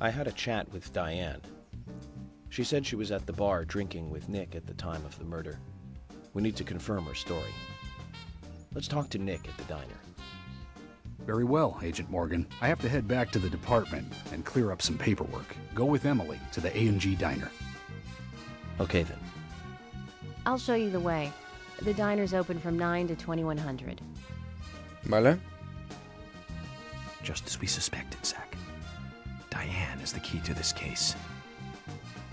I had a chat with Diane. She said she was at the bar drinking with Nick at the time of the murder. We need to confirm her story. Let's talk to Nick at the diner. Very well, Agent Morgan. I have to head back to the department and clear up some paperwork. Go with Emily to the A&G diner. Okay then. I'll show you the way. The diner's open from 9 to 2100. Vale. Just as we suspected, Zach. Diane is the key to this case.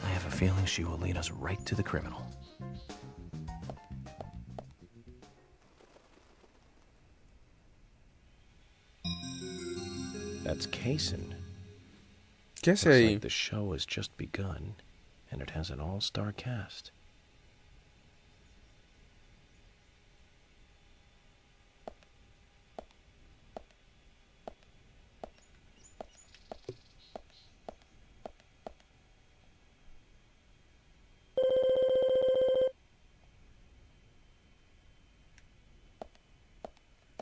I have a feeling she will lead us right to the criminal. That's Cason. ¿Qué hace Looks ahí? like the show has just begun, and it has an all-star cast.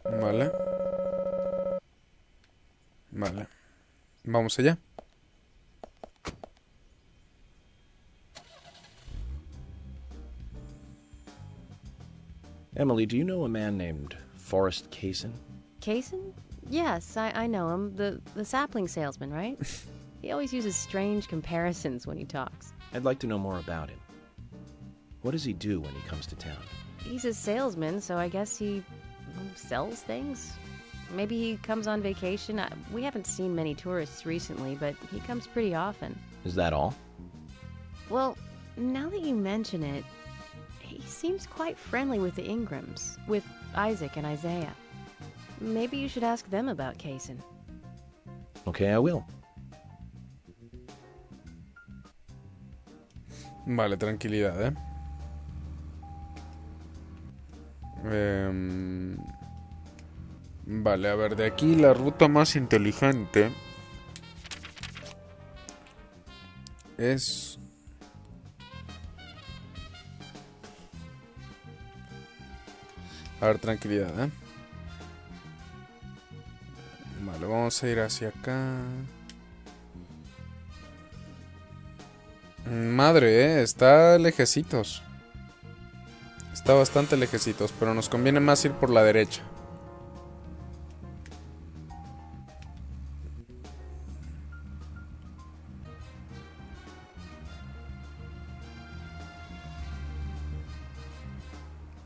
Vale. Vale. Vamos allá. Emily, do you know a man named Forrest Cason? Cason? Yes, I know him. The sapling salesman, right? He always uses strange comparisons when he talks. I'd like to know more about him. What does he do when he comes to town? He's a salesman, so I guess he sells things? Maybe he comes on vacation. We haven't seen many tourists recently, but he comes pretty often. Is that all? Well, now that you mention it, he seems quite friendly with the Ingrams, with Isaac and Isaiah. Maybe you should ask them about Cason. Okay, I will. Vale, tranquilidad, Vale, a ver, de aquí la ruta más inteligente es... A ver, tranquilidad, Vale, vamos a ir hacia acá. Madre, está lejecitos. Está bastante lejecitos, pero nos conviene más ir por la derecha.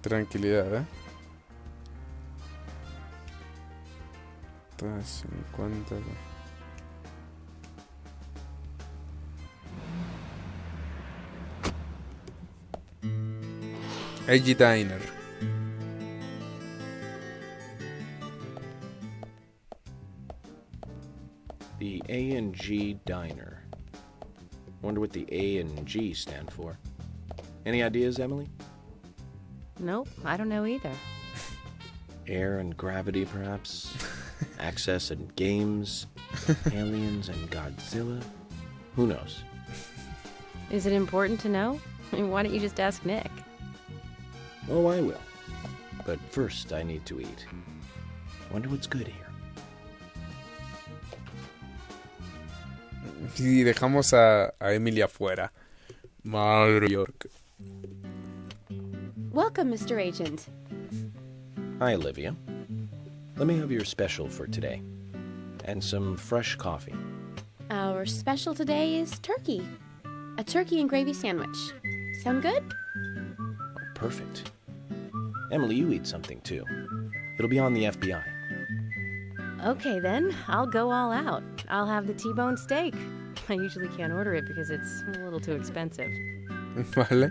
Tranquilidad, 50. AG Diner. The A&G Diner. Wonder what the A and G stand for. Any ideas, Emily? Nope, I don't know either. Air and gravity, perhaps? Access and games? Aliens and Godzilla? Who knows? Is it important to know? Why don't you just ask Nick? Oh, I will. But first, I need to eat. Wonder what's good here. Y dejamos a Emily afuera. Madre York. Welcome, Mr. Agent. Hi, Olivia. Let me have your special for today. And some fresh coffee. Our special today is turkey. A turkey and gravy sandwich. Sound good? Oh, perfect. Emily, you eat something too. It'll be on the FBI. Okay then, I'll go all out. I'll have the T-bone steak. I usually can't order it because it's a little too expensive. Vale.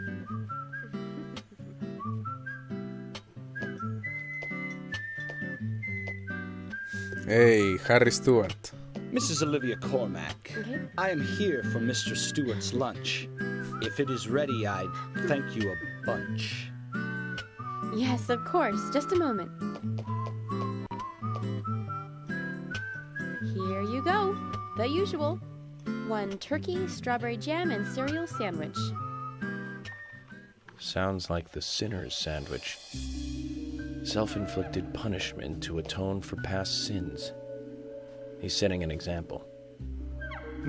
Hey, Harry Stewart. Mrs. Olivia Cormack, I am here for Mr. Stewart's lunch. If it is ready, I'd thank you a bunch. Yes, of course. Just a moment. Here you go. The usual. 1 turkey, strawberry jam, and cereal sandwich. Sounds like the sinner's sandwich. Self-inflicted punishment to atone for past sins. He's setting an example.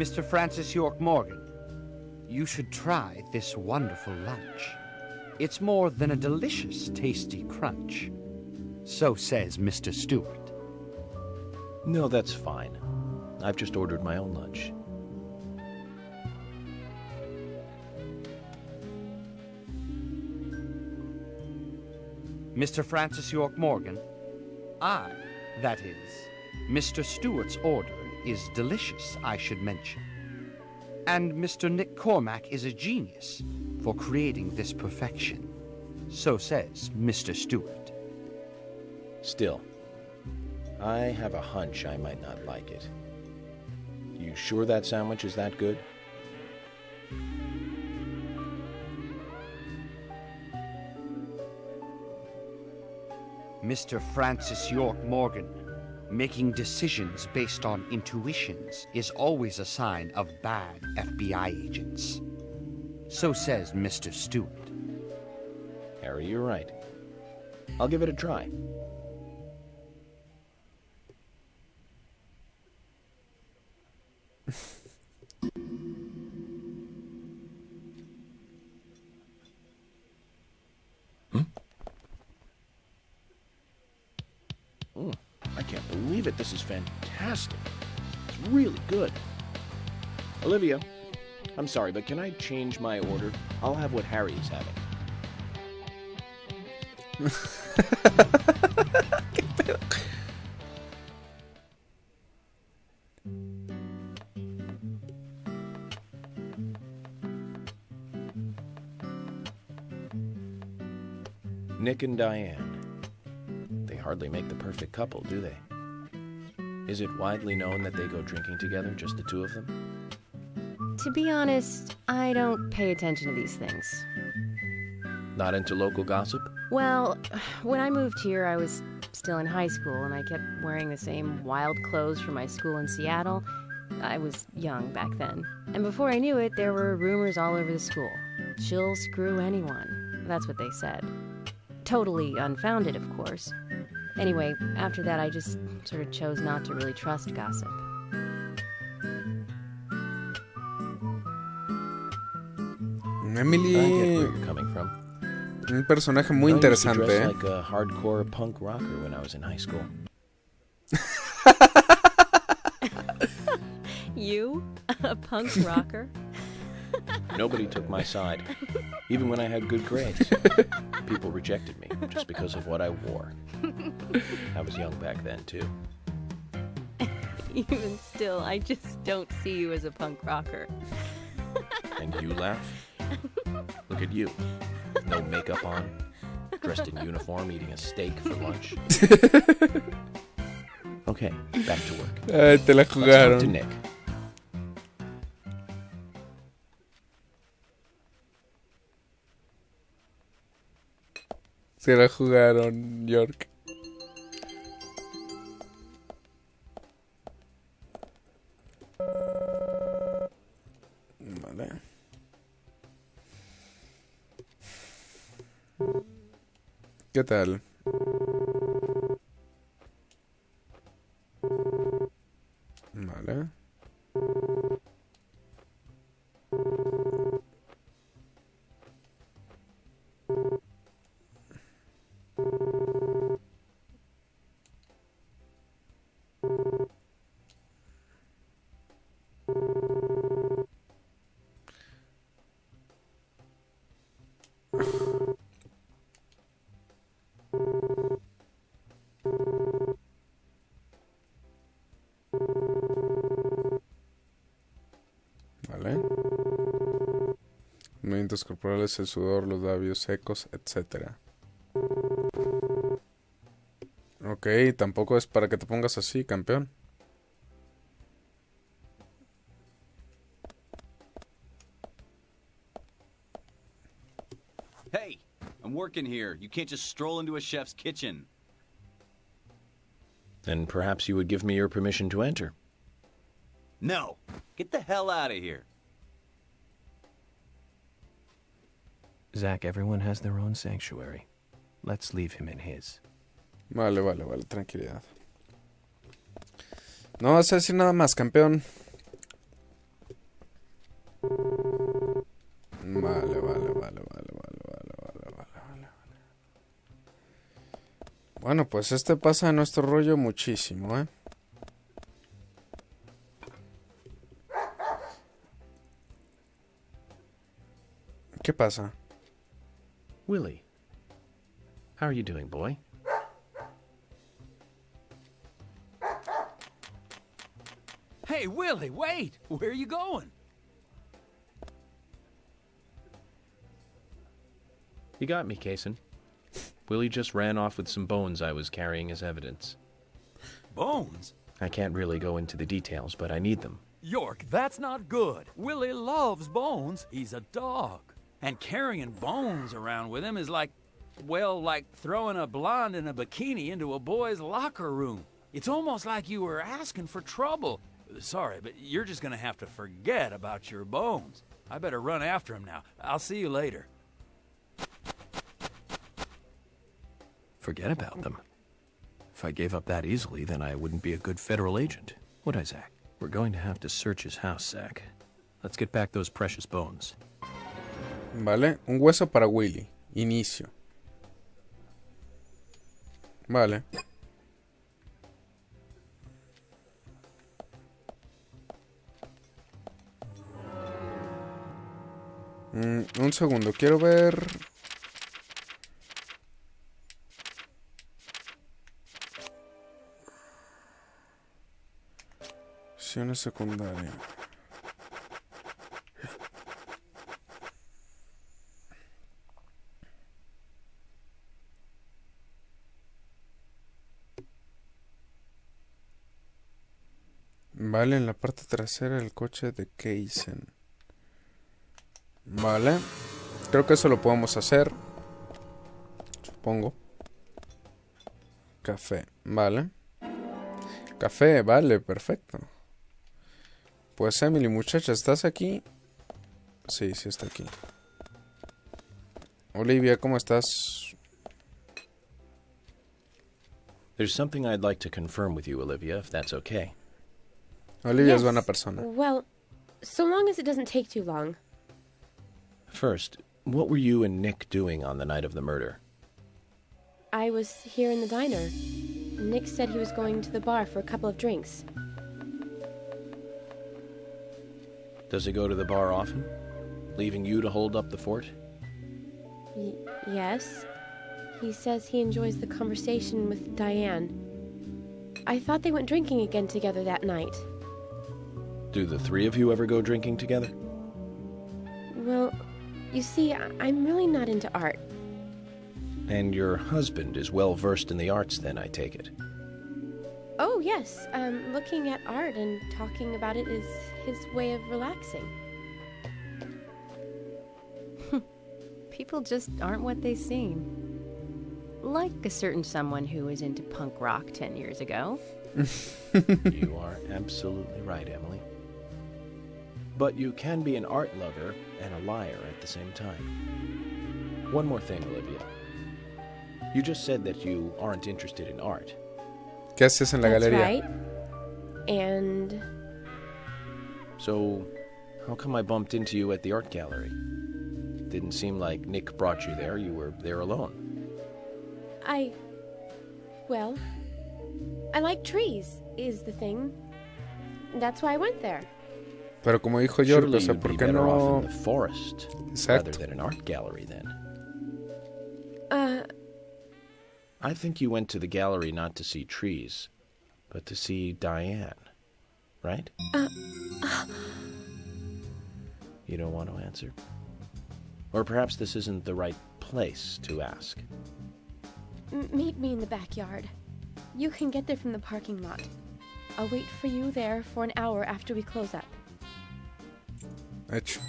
Mr. Francis York Morgan, you should try this wonderful lunch. It's more than a delicious, tasty crunch. So says Mr. Stewart. No, that's fine. I've just ordered my own lunch. Mr. Francis York Morgan, that is, Mr. Stewart's order is delicious, I should mention. And Mr. Nick Cormack is a genius for creating this perfection. So says Mr. Stewart. Still, I have a hunch I might not like it. You sure that sandwich is that good? Mr. Francis York Morgan, making decisions based on intuitions is always a sign of bad FBI agents. So says Mr. Stewart. Harry, you're right. I'll give it a try. I can't believe it. This is fantastic. It's really good. Olivia, I'm sorry, but can I change my order? I'll have what Harry is having. ¿Qué pedo? Nick and Diane. They hardly make the perfect couple, do they? Is it widely known that they go drinking together, just the two of them? To be honest, I don't pay attention to these things. Not into local gossip? Well, when I moved here, I was still in high school, and I kept wearing the same wild clothes from my school in Seattle. I was young back then. And before I knew it, there were rumors all over the school. She'll screw anyone. That's what they said. Totally unfounded, of course. Anyway, after that, I just sort of chose not to really trust gossip. Emily, I get where you're coming from. un personaje muy I used to interesante, dress like a hardcore punk rocker when I was in high school. You? A punk rocker? Nobody took my side, even when I had good grades. People rejected me just because of what I wore. I was young back then, too. Even still, I just don't see you as a punk rocker. And you laugh? Look at you. No makeup on, dressed in uniform, eating a steak for lunch. Okay, back to work. Ay, te la Let's talk to jugaron. Nick. Se la jugaron, York. Vale. ¿Qué tal? Vale. Vale. Movimientos corporales, el sudor, los labios secos, etc. Ok, tampoco es para que te pongas así, campeón. Hey, I'm working here. You can't just stroll into a chef's kitchen. Then perhaps you would give me your permission to enter. No, get the hell out of here. Zach, everyone has their own sanctuary. Let's leave him in his. Vale, tranquilidad. No vas a decir nada más, campeón. Vale. Bueno, pues este pasa de nuestro rollo muchísimo, ¿eh? ¿Qué pasa? Willie, how are you doing, boy? Hey, Willie, wait! Where are you going? You got me, Kaysen. Willie just ran off with some bones I was carrying as evidence. Bones? I can't really go into the details, but I need them. York, that's not good. Willie loves bones. He's a dog. And carrying bones around with him is like, well, like throwing a blonde in a bikini into a boy's locker room. It's almost like you were asking for trouble. Sorry, but you're just gonna have to forget about your bones. I better run after him now. I'll see you later. Forget about them. If I gave up that easily, then I wouldn't be a good federal agent, would I, Zach? We're going to have to search his house, Zach. Let's get back those precious bones. Vale, un hueso para Willy. Inicio. Vale. Un segundo, quiero ver... Acciones secundarias. Vale, en la parte trasera del coche de Kaysen. Vale. Creo que eso lo podemos hacer. Supongo. Café. Vale. Café, vale, perfecto. Pues Emily, muchacha, ¿estás aquí? Sí, sí está aquí. Olivia, ¿cómo estás? There's something I'd like to confirm with you, Olivia, if that's okay. Olivia Yes. es buena persona. Well, so long as it doesn't take too long. First, what were you and Nick doing on the night of the murder? I was here in the diner. Nick said he was going to the bar for a couple of drinks. Does he go to the bar often? Leaving you to hold up the fort? Yes. He says he enjoys the conversation with Diane. I thought they went drinking again together that night. Do the three of you ever go drinking together? Well, you see, I'm really not into art. And your husband is well versed in the arts then, I take it. Oh, yes. Looking at art and talking about it is his way of relaxing. People just aren't what they seem. Like a certain someone who was into punk rock 10 years ago. You are absolutely right, Emily. But you can be an art lover and a liar at the same time. One more thing, Olivia. You just said that you aren't interested in art. ¿Qué haces en la That's galería? right. And So, how come I bumped into you at the art gallery? Didn't seem like Nick brought you there. You were there alone. well, I like trees, is the thing. That's why I went there. Pero como dijo George, Surely o sea, you'd ¿por be qué better off no? in the forest rather Exacto. than an art gallery then. Uh, I think you went to the gallery not to see trees, but to see Diane, right? You don't want to answer? Or perhaps this isn't the right place to ask. meet me in the backyard. You can get there from the parking lot. I'll wait for you there for an hour after we close up. Hecho.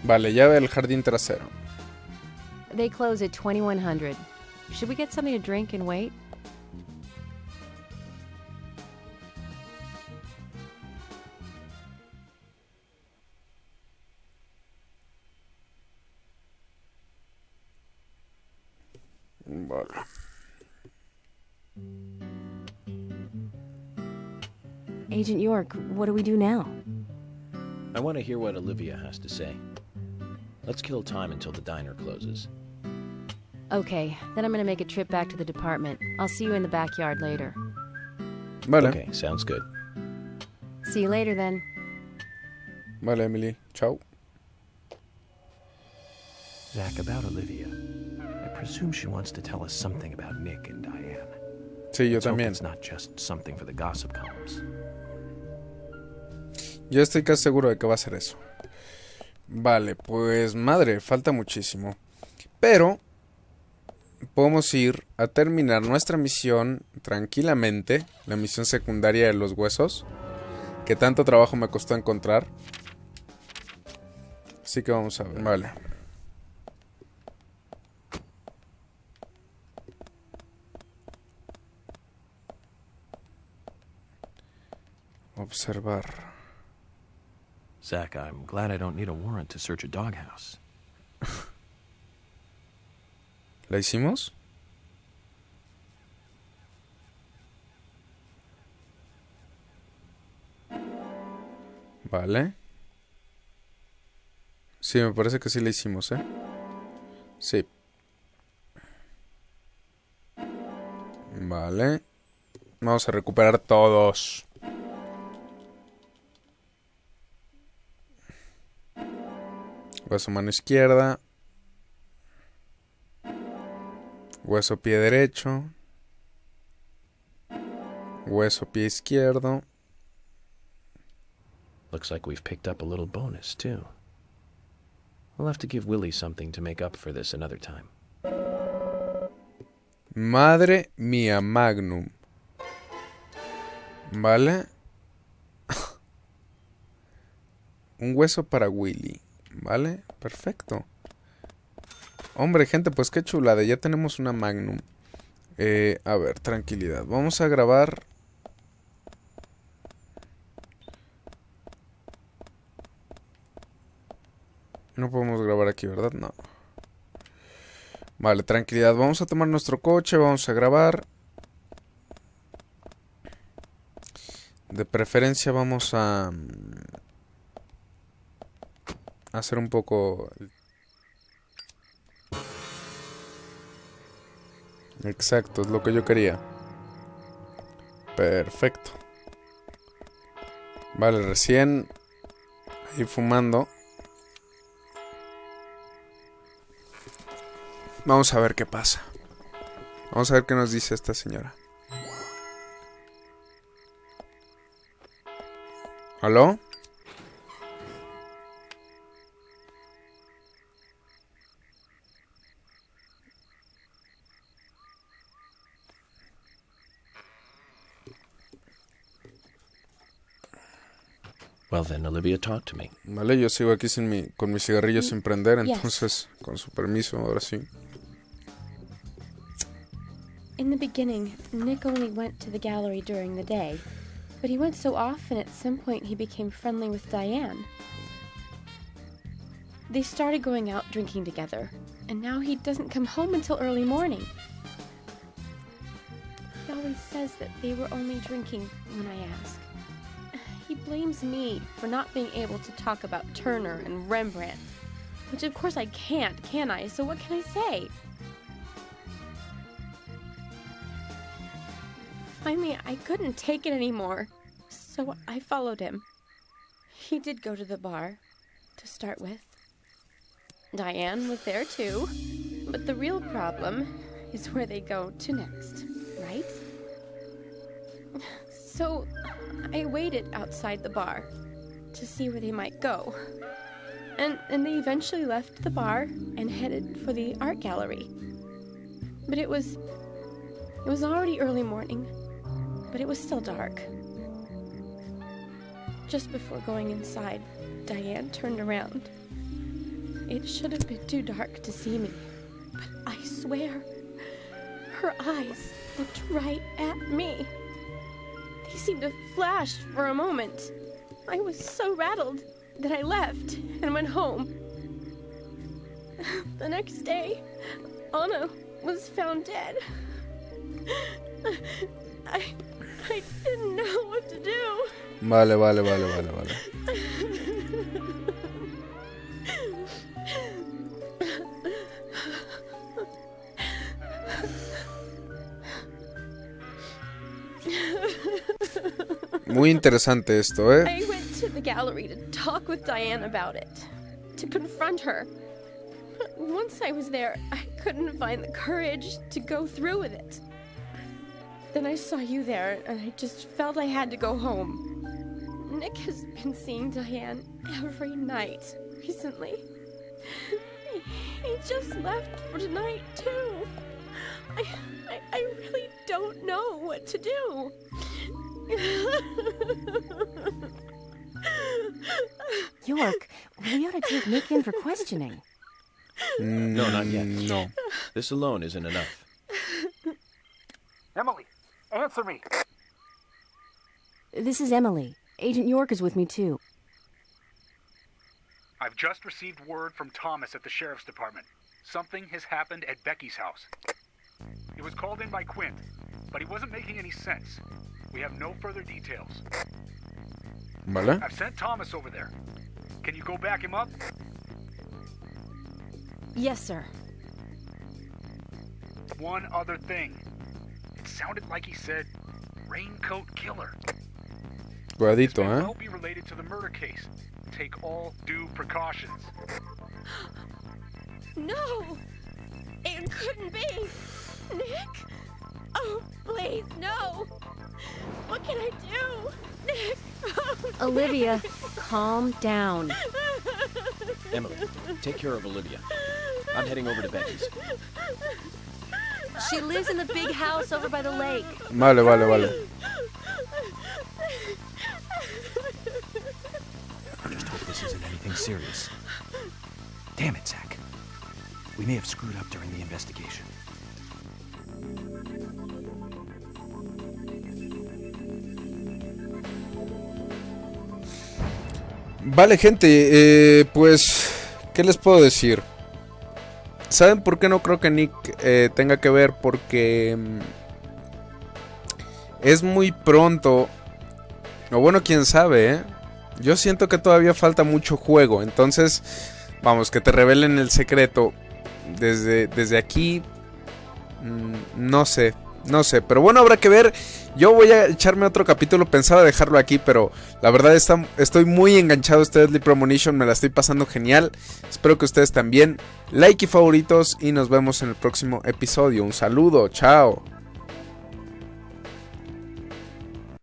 Vale, llave del jardín trasero. They close at 2100. Should we get something to drink and wait? Vale. Agent York, what do we do now? I want to hear what Olivia has to say. Let's kill time until the diner closes. Okay, then I'm gonna make a trip back to the department. I'll see you in the backyard later. Vale. Okay, sounds good. See you later then. Vale, Emily. Chao. Zach, about Olivia. I presume she wants to tell us something about Nick and Diane. Sí, yo Let's hope también. it's not just something for the gossip columns. Yo estoy casi seguro de que va a ser eso. Vale, pues madre, falta muchísimo. Pero podemos ir a terminar nuestra misión tranquilamente. La misión secundaria de los huesos, que tanto trabajo me costó encontrar. Así que vamos a ver. Vale. Observar. Zach, I'm glad I don't need a warrant to search a doghouse. ¿La hicimos? Vale. Sí, me parece que sí la hicimos, ¿eh? Sí. Vale. Vamos a recuperar todos. Hueso mano izquierda. Hueso pie derecho. Hueso pie izquierdo. Looks like we've picked up a little bonus, too. We'll have to give Willie something to make up for this another time. Madre mía, Magnum. Vale. Un hueso para Willy. Vale, perfecto. Hombre, gente, pues qué chulada. Ya tenemos una Magnum. A ver, tranquilidad. Vamos a grabar. No podemos grabar aquí, ¿verdad? No. Vale, tranquilidad. Vamos a tomar nuestro coche. Vamos a grabar. De preferencia vamos a hacer un poco... Exacto, es lo que yo quería. Perfecto. Vale, recién ahí fumando. Vamos a ver qué pasa. Vamos a ver qué nos dice esta señora. ¿Aló? Well then, Olivia, talk to me. Vale, yo sigo aquí con mi cigarrillo sin prender, Yes. entonces, con su permiso, ahora sí. In the beginning, Nick only went to the gallery during the day, but he went so often at some point he became friendly with Diane. They started going out drinking together, and now he doesn't come home until early morning. He always says that they were only drinking when I ask. He blames me for not being able to talk about Turner and Rembrandt, which of course I can't, can I? So what can I say? Finally, I couldn't take it anymore, so I followed him. He did go to the bar, to start with. Diane was there too, but the real problem is where they go to next, right? So I waited outside the bar to see where they might go. And they eventually left the bar and headed for the art gallery. But it was already early morning, but it was still dark. Just before going inside, Diane turned around. It should have been too dark to see me, but I swear, her eyes looked right at me. They seemed to flash for a moment. I was so rattled that I left and went home. The next day, Anna was found dead. I didn't know what to do. Vale. Muy interesante esto, ¿eh? I went to the gallery to talk with Diane about it, to confront her. But once I was there, I couldn't find the courage to go through with it. Then I saw you there, and I just felt I had to go home. Nick has been seeing Diane every night recently. He just left for tonight, too. I really don't know what to do. York, we ought to take Nick in for questioning. No, not yet. No. This alone isn't enough. Emily, answer me. This is Emily. Agent York is with me, too. I've just received word from Thomas at the sheriff's department. Something has happened at Becky's house. It was called in by Quint, but he wasn't making any sense. We have no further details. Vale. I've sent Thomas over there. Can you go back him up? Yes, sir. One other thing. It sounded like he said, raincoat killer. Cuidadito, This may ¿eh? well be related to the murder case. Take all due precautions. No! It couldn't be! Nick? Oh, please, no! What can I do? Nick! Oh, Olivia, calm down. Emily, take care of Olivia. I'm heading over to Becky's. She lives in the big house over by the lake. Vale. Just hope this isn't anything serious. Damn it, Zach. We may have screwed up during the investigation. Vale, gente, pues, ¿qué les puedo decir? ¿Saben por qué no creo que Nick tenga que ver? Porque es muy pronto, o bueno, quién sabe, ¿eh? Yo siento que todavía falta mucho juego, entonces, vamos, que te revelen el secreto desde aquí, no sé, pero bueno, habrá que ver. Yo voy a echarme otro capítulo, pensaba dejarlo aquí, pero la verdad estoy muy enganchado a este Deadly Premonition, me la estoy pasando genial. Espero que ustedes también. Like y favoritos y nos vemos en el próximo episodio. Un saludo, chao.